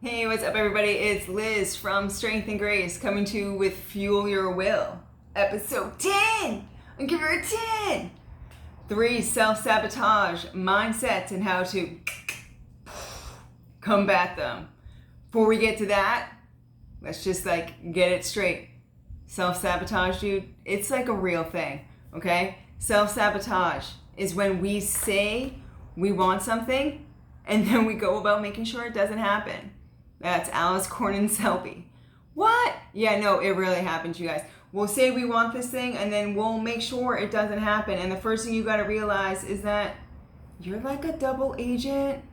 Hey, what's up everybody? It's Liz from Strength and Grace coming to you with Fuel Your Will, episode 10. I'll give her a 10. 3 self-sabotage mindsets and how to combat them. Before we get to that, let's just get it straight. Self-sabotage, dude, it's like a real thing, okay? Self-sabotage is when we say we want something and then we go about making sure it doesn't happen. That's Alice Cornin-Selby. What? Yeah, no, it really happens, you guys. We'll say we want this thing and then we'll make sure it doesn't happen. And the first thing you got to realize is that you're like a double agent,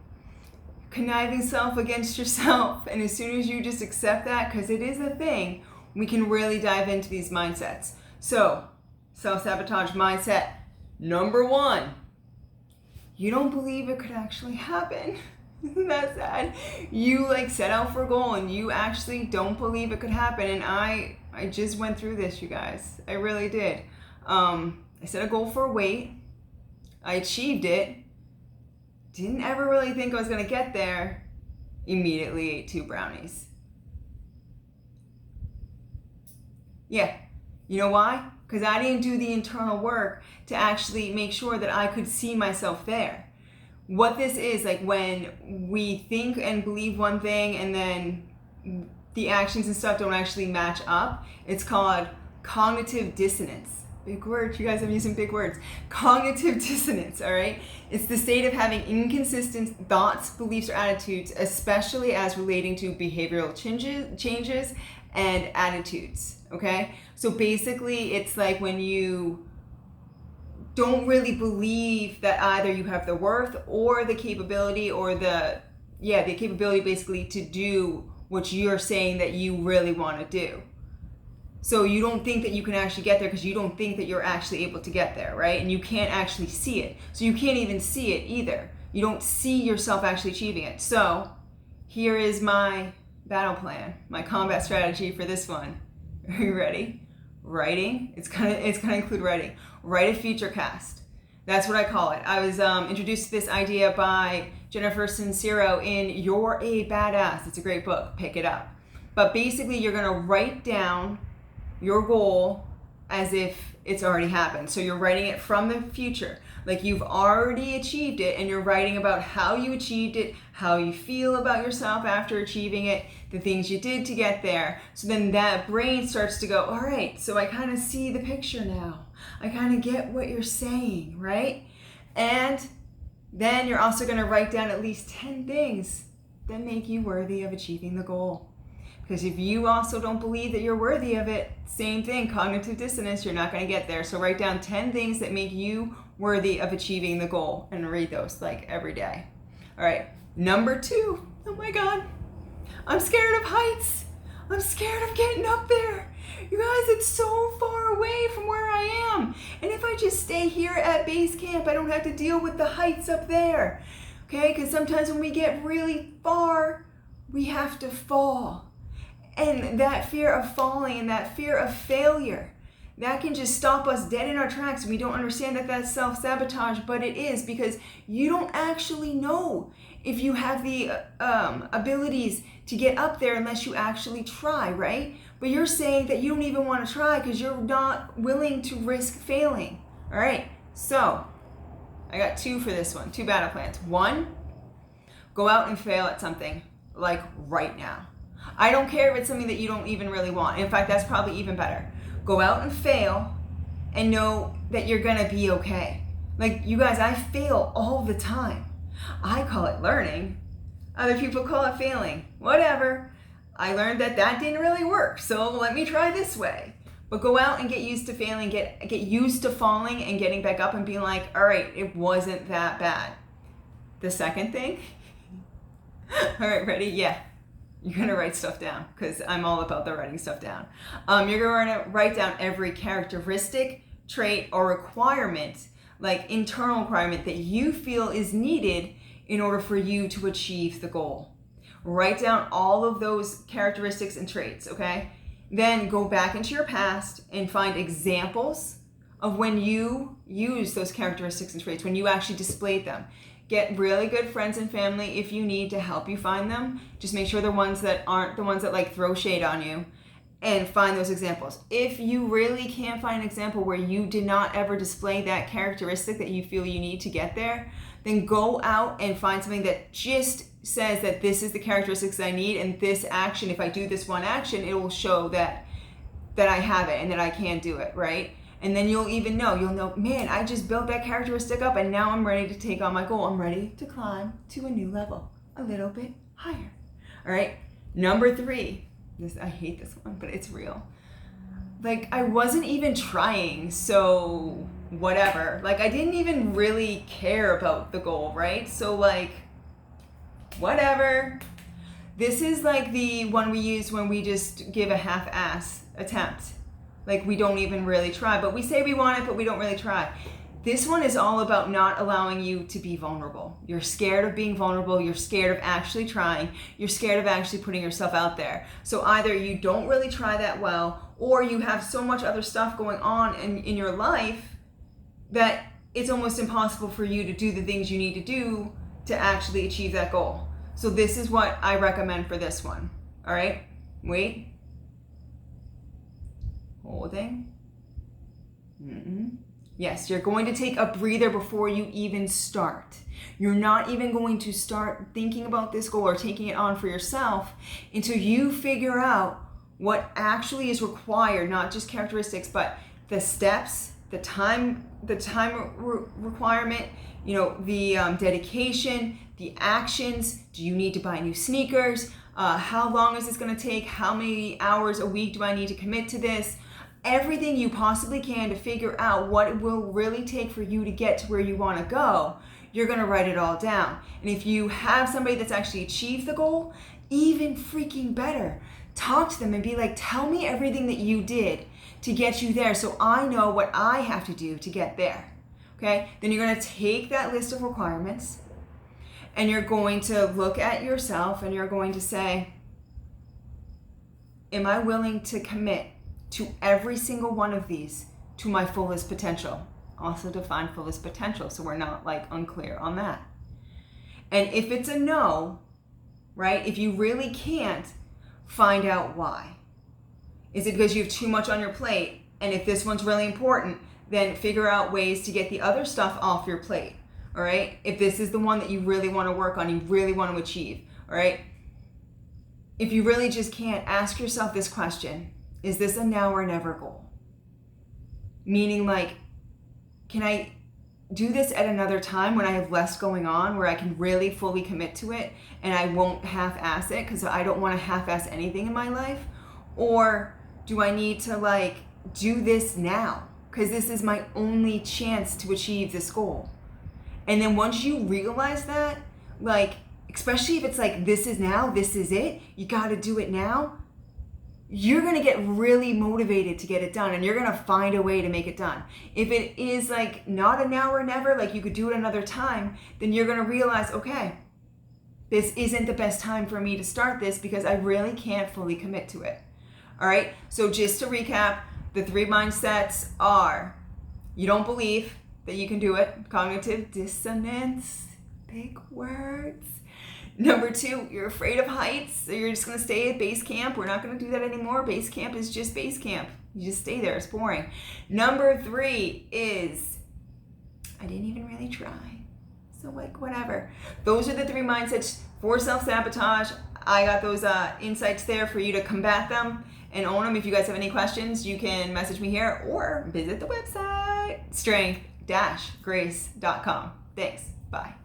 conniving self against yourself. And as soon as you just accept that, because it is a thing, we can really dive into these mindsets. So, self-sabotage mindset number 1. You don't believe it could actually happen. Isn't that sad? You set out for a goal and you actually don't believe it could happen. And I just went through this, you guys. I really did. I set a goal for a weight. I achieved it. Didn't ever really think I was going to get there. Immediately ate 2 brownies. Yeah. You know why? Because I didn't do the internal work to actually make sure that I could see myself there. What this is, when we think and believe one thing and then the actions and stuff don't actually match up, it's called cognitive dissonance. Big word, you guys, I'm using big words. Cognitive dissonance, all right? It's the state of having inconsistent thoughts, beliefs, or attitudes, especially as relating to behavioral changes and attitudes, okay? So basically, it's like when you don't really believe that either you have the worth or the capability or the capability basically to do what you're saying that you really want to do. So you don't think that you can actually get there because you don't think that you're actually able to get there, right? And you can't actually see it. So you can't even see it either. You don't see yourself actually achieving it. So here is my battle plan, my combat strategy for this one. Are you ready? Writing. It's gonna include writing. Write a future cast. That's what I call it. I was introduced to this idea by Jennifer Sincero in You're a Badass. It's a great book. Pick it up. But basically, you're gonna write down your goal as if it's already happened. So you're writing it from the future. Like you've already achieved it and you're writing about how you achieved it, how you feel about yourself after achieving it, the things you did to get there. So then that brain starts to go, all right, so I kind of see the picture now. I kind of get what you're saying, right? And then you're also going to write down at least 10 things that make you worthy of achieving the goal. Because if you also don't believe that you're worthy of it, same thing, cognitive dissonance, you're not going to get there. So write down 10 things that make you worthy of achieving the goal and read those every day. All right, number 2. Oh my God, I'm scared of heights. I'm scared of getting up there. You guys, it's so far away from where I am. And if I just stay here at base camp, I don't have to deal with the heights up there. Okay, because sometimes when we get really far, we have to fall. And that fear of falling and that fear of failure, that can just stop us dead in our tracks. We don't understand that that's self-sabotage, but it is, because you don't actually know if you have the abilities to get up there unless you actually try, right? But you're saying that you don't even want to try because you're not willing to risk failing. All right, so I got 2 for this one, 2 battle plans. 1, go out and fail at something right now. I don't care if it's something that you don't even really want. In fact, that's probably even better. Go out and fail and know that you're gonna be okay. You guys, I fail all the time. I call it learning. Other people call it failing. Whatever. I learned that didn't really work, so let me try this way. But go out and get used to failing, get used to falling and getting back up and being like, all right, it wasn't that bad. The second thing, all right, ready? Yeah. You're going to write stuff down, because I'm all about the writing stuff down. You're going to write down every characteristic, trait, or requirement, internal requirement that you feel is needed in order for you to achieve the goal. Write down all of those characteristics and traits, okay? Then go back into your past and find examples of when you use those characteristics and traits, when you actually displayed them. Get really good friends and family if you need to help you find them. Just make sure the ones that aren't the ones that like throw shade on you, and find those examples. If you really can't find an example where you did not ever display that characteristic that you feel you need to get there, then go out and find something that just says that this is the characteristics I need, and this action, if I do this one action, it will show that I have it and that I can do it, right? And then you'll know, man, I just built that characteristic up and now I'm ready to take on my goal. I'm ready to climb to a new level, a little bit higher. All right, number 3. I hate this one, but it's real. Like, I wasn't even trying, so whatever. Like, I didn't even really care about the goal, right? So like, whatever. This is like the one we use when we just give a half-ass attempt. Like, we don't even really try, but we say we want it, but we don't really try. This one is all about not allowing you to be vulnerable. You're scared of being vulnerable. You're scared of actually trying. You're scared of actually putting yourself out there. So either you don't really try that well, or you have so much other stuff going on in your life that it's almost impossible for you to do the things you need to do to actually achieve that goal. So this is what I recommend for this one. All right, wait. Holding. Yes, you're going to take a breather before you even start. You're not even going to start thinking about this goal or taking it on for yourself until you figure out what actually is required, not just characteristics, but the steps, the time requirement, the dedication, the actions. Do you need to buy new sneakers? How long is this going to take? How many hours a week do I need to commit to this? Everything you possibly can to figure out what it will really take for you to get to where you want to go. You're going to write it all down. And if you have somebody that's actually achieved the goal, even freaking better. Talk to them and be like, tell me everything that you did to get you there so I know what I have to do to get there. Okay? Then you're going to take that list of requirements and you're going to look at yourself and you're going to say, am I willing to commit to every single one of these to my fullest potential? Also define fullest potential so we're not like unclear on that. And if it's a no, right? If you really can't, find out why. Is it because you have too much on your plate? And if this one's really important, then figure out ways to get the other stuff off your plate. All right? If this is the one that you really want to work on, you really want to achieve, all right? If you really just can't, ask yourself this question. Is this a now or never goal? Meaning, like, can I do this at another time when I have less going on, where I can really fully commit to it and I won't half-ass it because I don't want to half-ass anything in my life? Or do I need to like do this now because this is my only chance to achieve this goal? And then once you realize that, like, especially if it's like, this is now, this is it, you got to do it now, you're going to get really motivated to get it done and you're going to find a way to make it done. If it is like not a now or never, like you could do it another time, then you're going to realize, okay, this isn't the best time for me to start this because I really can't fully commit to it. All right. So just to recap, the 3 mindsets are: you don't believe that you can do it. Cognitive dissonance, big words. Number 2, you're afraid of heights, so you're just going to stay at base camp. We're not going to do that anymore. Base camp is just base camp. You just stay there. It's boring. Number 3 is, I didn't even really try. So like, whatever. Those are the 3 mindsets for self-sabotage. I got those insights there for you to combat them and own them. If you guys have any questions, you can message me here or visit the website, strength-grace.com. Thanks. Bye.